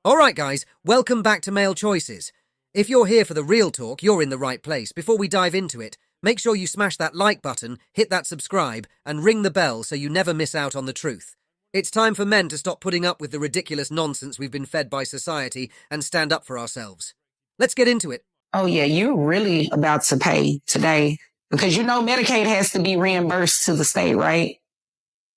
Alright guys, welcome back to Male Choices. If you're here for the real talk, you're in the right place. Before we dive into it, make sure you smash that like button, hit that subscribe, and ring the bell so you never miss out on the truth. It's time for men to stop putting up with the ridiculous nonsense we've been fed by society and stand up for ourselves. Let's get into it. Oh yeah, you're really about to pay today because you know Medicaid has to be reimbursed to the state, right?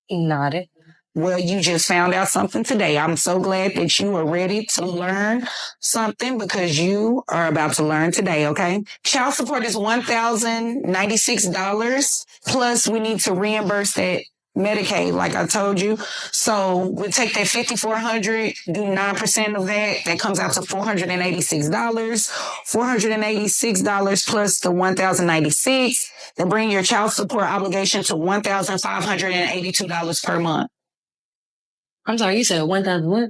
Not it. Well, you just found out something today. I'm so glad that you are ready to learn something because you are about to learn today, okay? Child support is $1,096 plus we need to reimburse that Medicaid, like I told you. So we take that $5,400, do 9% of that. That comes out to $486. $486 plus the $1,096. That bring your child support obligation to $1,582 per month. I'm sorry, you said 1,000 what?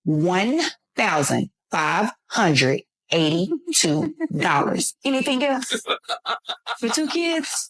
$1,582. Anything else? For 2 kids?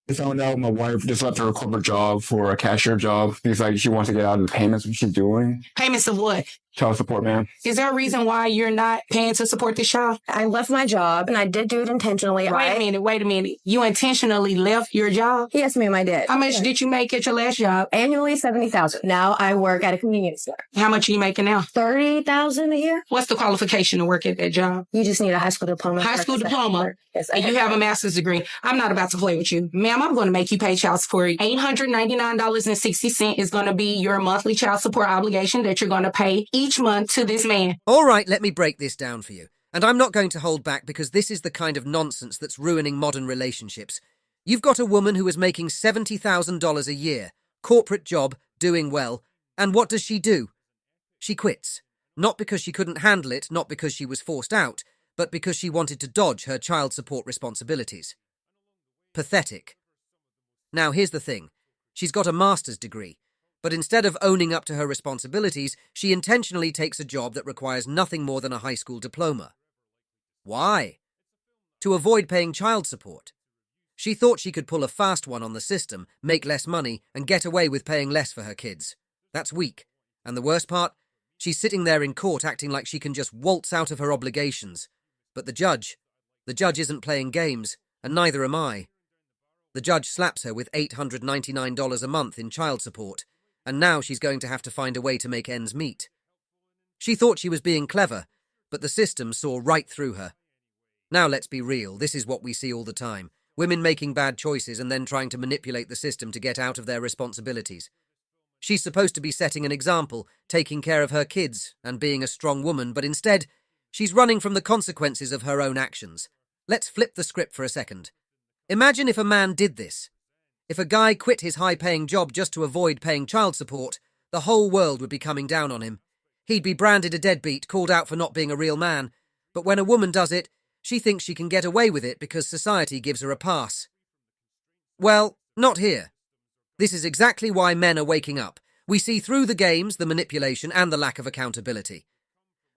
I found out my wife just left her corporate job for a cashier job. It's like she wants to get out of the payments she's doing. Payments of what? Child support, ma'am. Is there a reason why you're not paying to support this child? I left my job, and I did do it intentionally. Wait a minute. You intentionally left your job? Yes, ma'am, I did. How much did you make at your last job? Annually, $70,000. Now I work at a convenience store. How much are you making now? $30,000 a year. What's the qualification to work at that job? You just need a high school diploma. High school diploma? Yes, And you have a master's degree. I'm not about to play with you. Ma'am, I'm going to make you pay child support. $899.60 is going to be your monthly child support obligation that you're going to pay each month to this man. Alright, let me break this down for you. And I'm not going to hold back because this is the kind of nonsense that's ruining modern relationships. You've got a woman who is making $70,000 a year, corporate job, doing well, and what does she do? She quits. Not because she couldn't handle it, not because she was forced out, but because she wanted to dodge her child support responsibilities. Pathetic. Now here's the thing. She's got a master's degree, but instead of owning up to her responsibilities, she intentionally takes a job that requires nothing more than a high school diploma. Why? To avoid paying child support. She thought she could pull a fast one on the system, make less money, and get away with paying less for her kids. That's weak. And the worst part? She's sitting there in court acting like she can just waltz out of her obligations. But the judge isn't playing games, and neither am I. The judge slaps her with $899 a month in child support, and now she's going to have to find a way to make ends meet. She thought she was being clever, but the system saw right through her. Now let's be real, this is what we see all the time. Women making bad choices and then trying to manipulate the system to get out of their responsibilities. She's supposed to be setting an example, taking care of her kids, and being a strong woman, but instead, she's running from the consequences of her own actions. Let's flip the script for a second. Imagine if a man did this. If a guy quit his high-paying job just to avoid paying child support, the whole world would be coming down on him. He'd be branded a deadbeat, called out for not being a real man. But when a woman does it, she thinks she can get away with it because society gives her a pass. Well, not here. This is exactly why men are waking up. We see through the games, the manipulation, and the lack of accountability.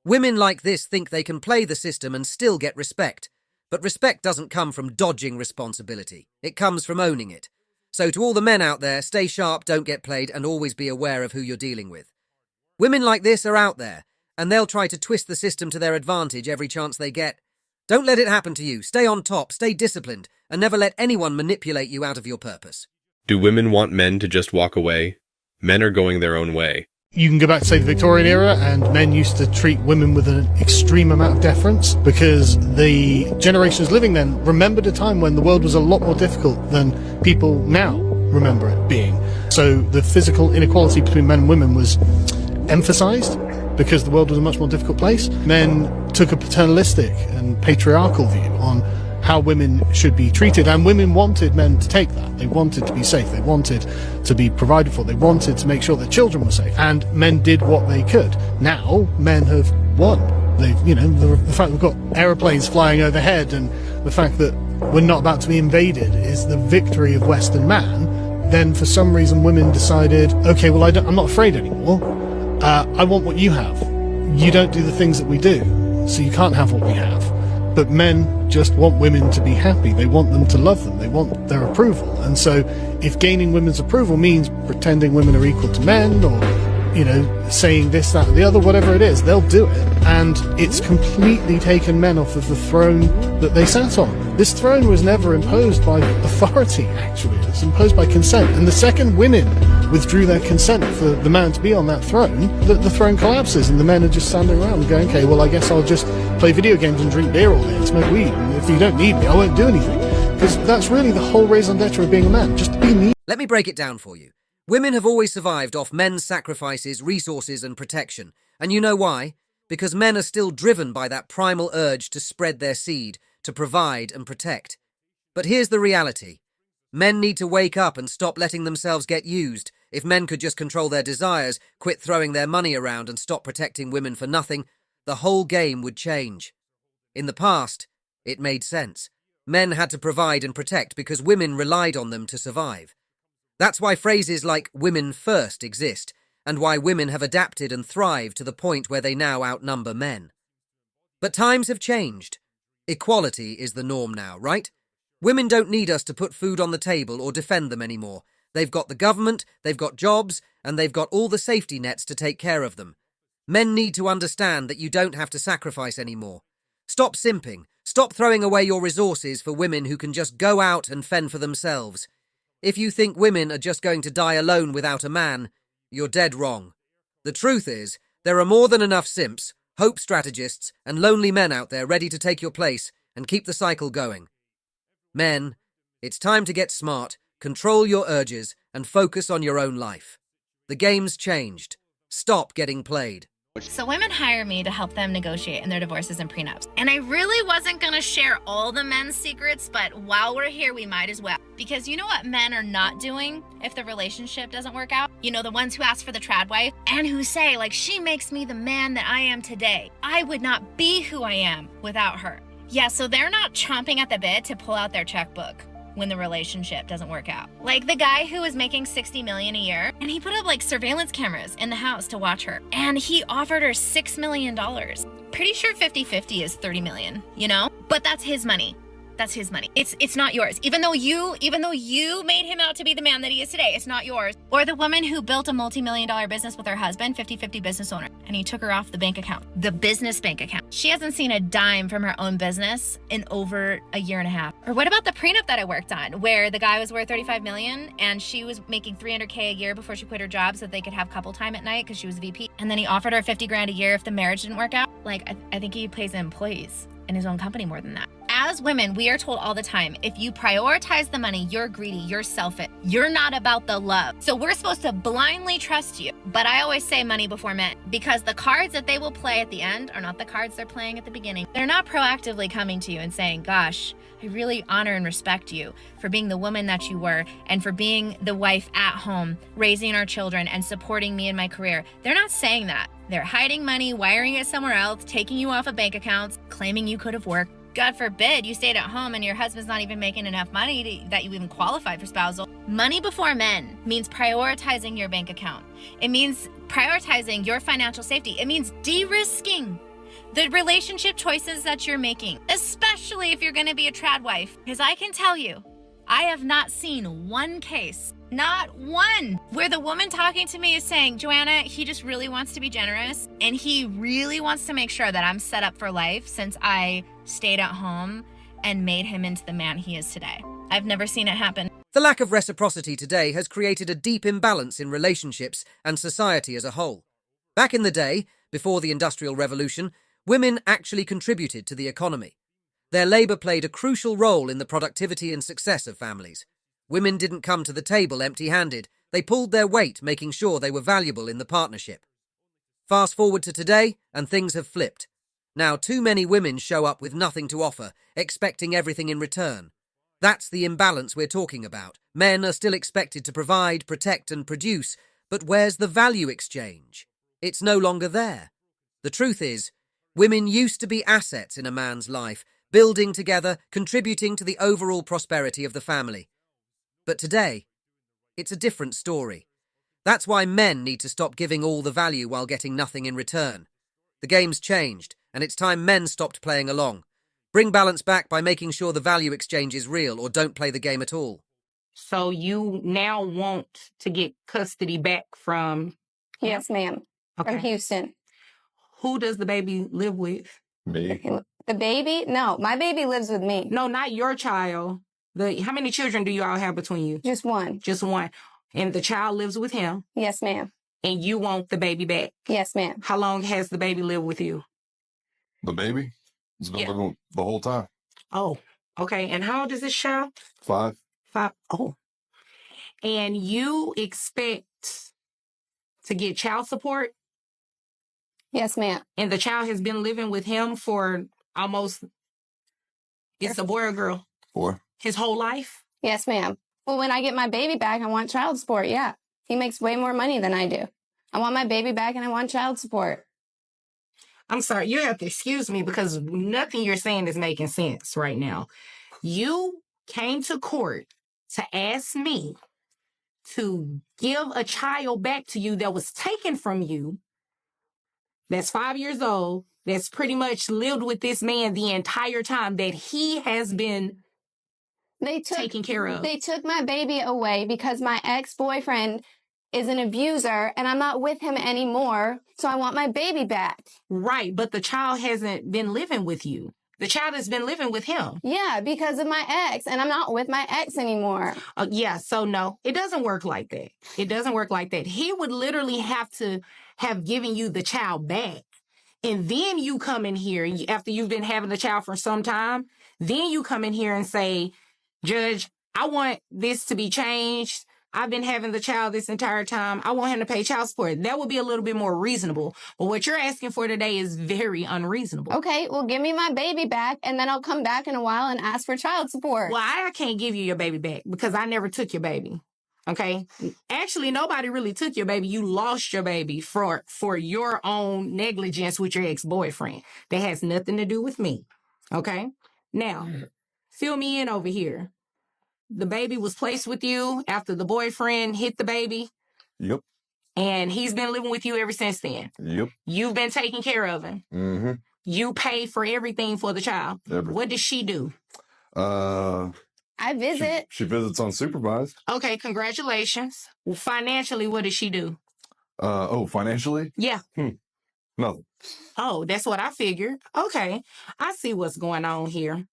Women like this think they can play the system and still get respect. But respect doesn't come from dodging responsibility. It comes from owning it. So to all the men out there, stay sharp, don't get played, and always be aware of who you're dealing with. Women like this are out there, and they'll try to twist the system to their advantage every chance they get. Don't let it happen to you. Stay on top, stay disciplined, and never let anyone manipulate you out of your purpose. Do women want men to just walk away? Men are going their own way. You can go back to, say, the Victorian era, and men used to treat women with an extreme amount of deference because the generations living then remembered a time when the world was a lot more difficult than people now remember it being. So the physical inequality between men and women was emphasized because the world was a much more difficult place. Men took a paternalistic and patriarchal view on how women should be treated, and women wanted men to take that. They wanted to be safe, they wanted to be provided for, they wanted to make sure their children were safe, and men did what they could. Now, men have won. They've, the fact we've got aeroplanes flying overhead and the fact that we're not about to be invaded is the victory of Western man. Then for some reason women decided, okay, well I'm not afraid anymore. I want what you have. You don't do the things that we do, so you can't have what we have. But men just want women to be happy. They want them to love them. They want their approval. And so if gaining women's approval means pretending women are equal to men, or, saying this, that, or the other, whatever it is, they'll do it. And it's completely taken men off of the throne that they sat on. This throne was never imposed by authority, actually. It was imposed by consent. And the second women withdrew their consent for the man to be on that throne, the throne collapses, and the men are just standing around going, okay, well, I guess I'll just play video games and drink beer all day and smoke weed. And if you don't need me, I won't do anything. Because that's really the whole raison d'etre of being a man, just to be me. Let me break it down for you. Women have always survived off men's sacrifices, resources, and protection. And you know why? Because men are still driven by that primal urge to spread their seed, to provide and protect. But here's the reality. Men need to wake up and stop letting themselves get used. If men could just control their desires, quit throwing their money around, and stop protecting women for nothing, the whole game would change. In the past, it made sense. Men had to provide and protect because women relied on them to survive. That's why phrases like women first exist, and why women have adapted and thrived to the point where they now outnumber men. But times have changed. Equality is the norm now, right? Women don't need us to put food on the table or defend them anymore. They've got the government, they've got jobs, and they've got all the safety nets to take care of them. Men need to understand that you don't have to sacrifice anymore. Stop simping. Stop throwing away your resources for women who can just go out and fend for themselves. If you think women are just going to die alone without a man, you're dead wrong. The truth is, there are more than enough simps, hope strategists, and lonely men out there ready to take your place and keep the cycle going. Men, it's time to get smart, control your urges, and focus on your own life. The game's changed. Stop getting played. So women hire me to help them negotiate in their divorces and prenups. And I really wasn't gonna share all the men's secrets, but while we're here, we might as well. Because you know what men are not doing if the relationship doesn't work out? You know, the ones who ask for the trad wife and who say, like, she makes me the man that I am today. I would not be who I am without her. Yeah, so they're not chomping at the bit to pull out their checkbook when the relationship doesn't work out. Like the guy who was making $60 million a year, and he put up like surveillance cameras in the house to watch her, and he offered her $6 million. Pretty sure 50-50 is $30 million, But that's his money. That's his money. It's not yours. Even though you made him out to be the man that he is today, it's not yours. Or the woman who built a multi-million-dollar business with her husband, 50-50 business owner, and he took her off the bank account, the business bank account. She hasn't seen a dime from her own business in over a year and a half. Or what about the prenup that I worked on, where the guy was worth $35 million and she was making $300K a year before she quit her job so that they could have couple time at night because she was a VP. And then he offered her $50,000 a year if the marriage didn't work out. Like, I think he pays employees in his own company more than that. As women, we are told all the time, if you prioritize the money, you're greedy, you're selfish, you're not about the love. So we're supposed to blindly trust you. But I always say money before men, because the cards that they will play at the end are not the cards they're playing at the beginning. They're not proactively coming to you and saying, gosh, I really honor and respect you for being the woman that you were and for being the wife at home, raising our children and supporting me in my career. They're not saying that. They're hiding money, wiring it somewhere else, taking you off of bank accounts, claiming you could have worked. God forbid you stayed at home and your husband's not even making enough money that you even qualify for spousal. Money before men means prioritizing your bank account. It means prioritizing your financial safety. It means de-risking the relationship choices that you're making, especially if you're going to be a trad wife. Because I can tell you, I have not seen one case, not one, where the woman talking to me is saying, Joanna, he just really wants to be generous and he really wants to make sure that I'm set up for life since I stayed at home and made him into the man he is today. I've never seen it happen. The lack of reciprocity today has created a deep imbalance in relationships and society as a whole. Back in the day, before the Industrial Revolution, women actually contributed to the economy. Their labour played a crucial role in the productivity and success of families. Women didn't come to the table empty-handed. They pulled their weight, making sure they were valuable in the partnership. Fast forward to today, and things have flipped. Now, too many women show up with nothing to offer, expecting everything in return. That's the imbalance we're talking about. Men are still expected to provide, protect, and produce, but where's the value exchange? It's no longer there. The truth is, women used to be assets in a man's life, building together, contributing to the overall prosperity of the family. But today, it's a different story. That's why men need to stop giving all the value while getting nothing in return. The game's changed, and it's time men stopped playing along. Bring balance back by making sure the value exchange is real, or don't play the game at all. So you now want to get custody back from... Yes, ma'am. From Okay. Houston. Who does the baby live with? Me. The baby? No, my baby lives with me. No, not your child. How many children do you all have between you? Just one. Just one. And the child lives with him. Yes, ma'am. And you want the baby back. Yes, ma'am. How long has the baby lived with you? The baby? It's been Yeah. living the whole time. Oh, okay. And how old is this child? 5. 5. Oh. And you expect to get child support? Yes, ma'am. And the child has been living with him for almost... It's a boy or girl? 4. His whole life? Yes, ma'am. Well, when I get my baby back, I want child support. Yeah. He makes way more money than I do. I want my baby back and I want child support. I'm sorry, you have to excuse me because nothing you're saying is making sense right now. You came to court to ask me to give a child back to you that was taken from you, that's 5 years old, that's pretty much lived with this man the entire time that he has been taken care of. They took my baby away because my ex-boyfriend is an abuser and I'm not with him anymore. So I want my baby back. Right, but the child hasn't been living with you. The child has been living with him. Yeah, because of my ex, and I'm not with my ex anymore. Yeah, so no, it doesn't work like that. It doesn't work like that. He would literally have to have given you the child back. And then you come in here, after you've been having the child for some time, then you come in here and say, Judge, I want this to be changed. I've been having the child this entire time. I want him to pay child support. That would be a little bit more reasonable. But what you're asking for today is very unreasonable. Okay, well, give me my baby back, and then I'll come back in a while and ask for child support. Well, I can't give you your baby back because I never took your baby. Okay? Actually, nobody really took your baby. You lost your baby for your own negligence with your ex-boyfriend. That has nothing to do with me. Okay? Now, fill me in over here. The baby was placed with you after the boyfriend hit the baby. Yep. And he's been living with you ever since then. Yep. You've been taking care of him. Mm-hmm. You pay for everything for the child. Everything. What does she do? I visit. She visits unsupervised. Okay, congratulations. Well, financially, what does she do? Financially? Yeah. Nothing. Oh, that's what I figured. Okay. I see what's going on here.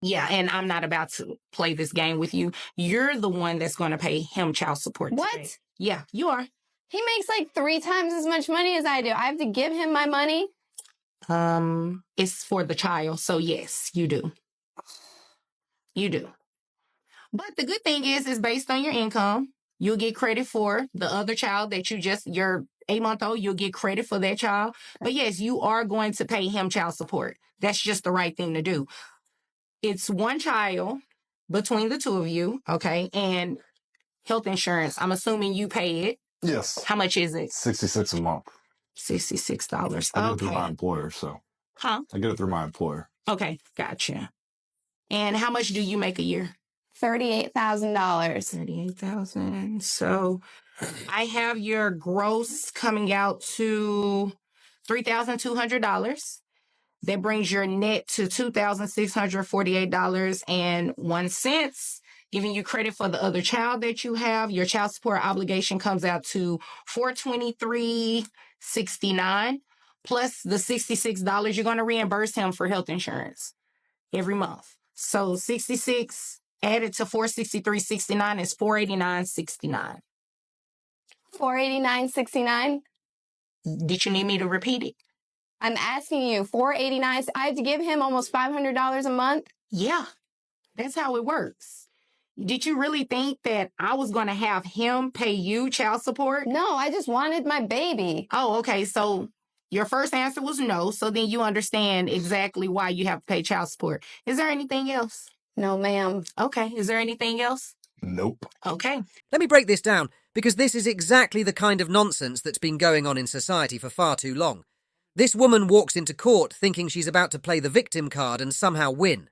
Yeah, and I'm not about to play this game with you. You're the one that's going to pay him child support today. What? Yeah, you are. He makes like 3 times as much money as I do. I have to give him my money? It's for the child, so yes, you do. You do. But the good thing is based on your income. You'll get credit for the other child that your 8-month-old, you'll get credit for that child. But yes, you are going to pay him child support. That's just the right thing to do. It's one child between the two of you, okay? And health insurance, I'm assuming you pay it. Yes. How much is it? $66 a month. $66. I get it through Okay. my employer, so. Huh? I get it through my employer. Okay, gotcha. And how much do you make a year? $38,000. $38,000. So I have your gross coming out to $3,200. That brings your net to $2,648.01. Giving you credit for the other child that you have. Your child support obligation comes out to $423.69 plus the $66 you're going to reimburse him for health insurance every month. So 66 added to $463.69 is $489.69. $489.69. Did you need me to repeat it? I'm asking you, $489. I have to give him almost $500 a month? Yeah, that's how it works. Did you really think that I was going to have him pay you child support? No, I just wanted my baby. Oh, okay. So your first answer was no. So then you understand exactly why you have to pay child support. Is there anything else? No, ma'am. Okay. Is there anything else? Nope. Okay. Let me break this down, because this is exactly the kind of nonsense that's been going on in society for far too long. This woman walks into court thinking she's about to play the victim card and somehow win.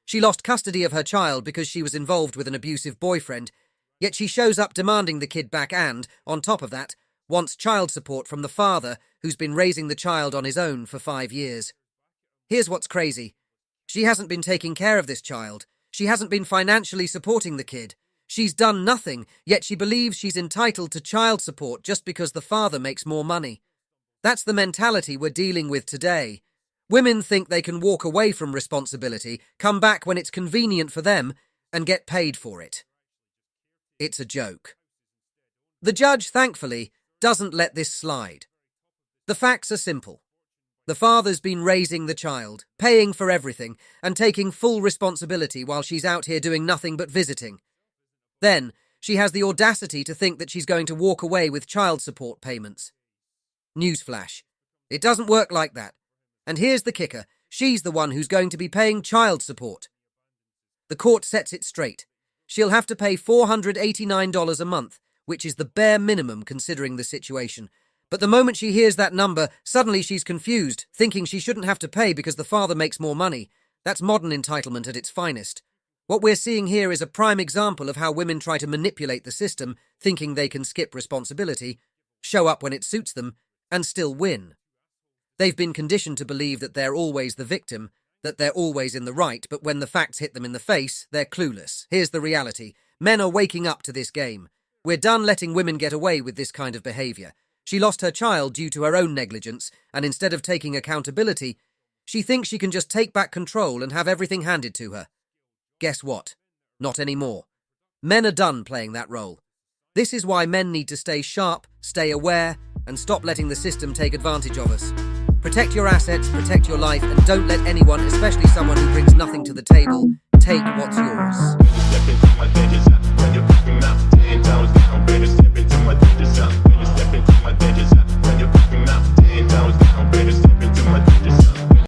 She lost custody of her child because she was involved with an abusive boyfriend, yet she shows up demanding the kid back and, on top of that, wants child support from the father who's been raising the child on his own for 5 years. Here's what's crazy. She hasn't been taking care of this child. She hasn't been financially supporting the kid. She's done nothing, yet she believes she's entitled to child support just because the father makes more money. That's the mentality we're dealing with today. Women think they can walk away from responsibility, come back when it's convenient for them, and get paid for it. It's a joke. The judge, thankfully, doesn't let this slide. The facts are simple. The father's been raising the child, paying for everything, and taking full responsibility while she's out here doing nothing but visiting. Then, she has the audacity to think that she's going to walk away with child support payments. Newsflash. It doesn't work like that. And here's the kicker. She's the one who's going to be paying child support. The court sets it straight. She'll have to pay $489 a month, which is the bare minimum considering the situation. But the moment she hears that number, suddenly she's confused, thinking she shouldn't have to pay because the father makes more money. That's modern entitlement at its finest. What we're seeing here is a prime example of how women try to manipulate the system, thinking they can skip responsibility, show up when it suits them, and still win. They've been conditioned to believe that they're always the victim, that they're always in the right, but when the facts hit them in the face, they're clueless. Here's the reality. Men are waking up to this game. We're done letting women get away with this kind of behavior. She lost her child due to her own negligence, and instead of taking accountability, she thinks she can just take back control and have everything handed to her. Guess what? Not anymore. Men are done playing that role. This is why men need to stay sharp, stay aware, and stop letting the system take advantage of us. Protect your assets, protect your life, and don't let anyone, especially someone who brings nothing to the table, take what's yours.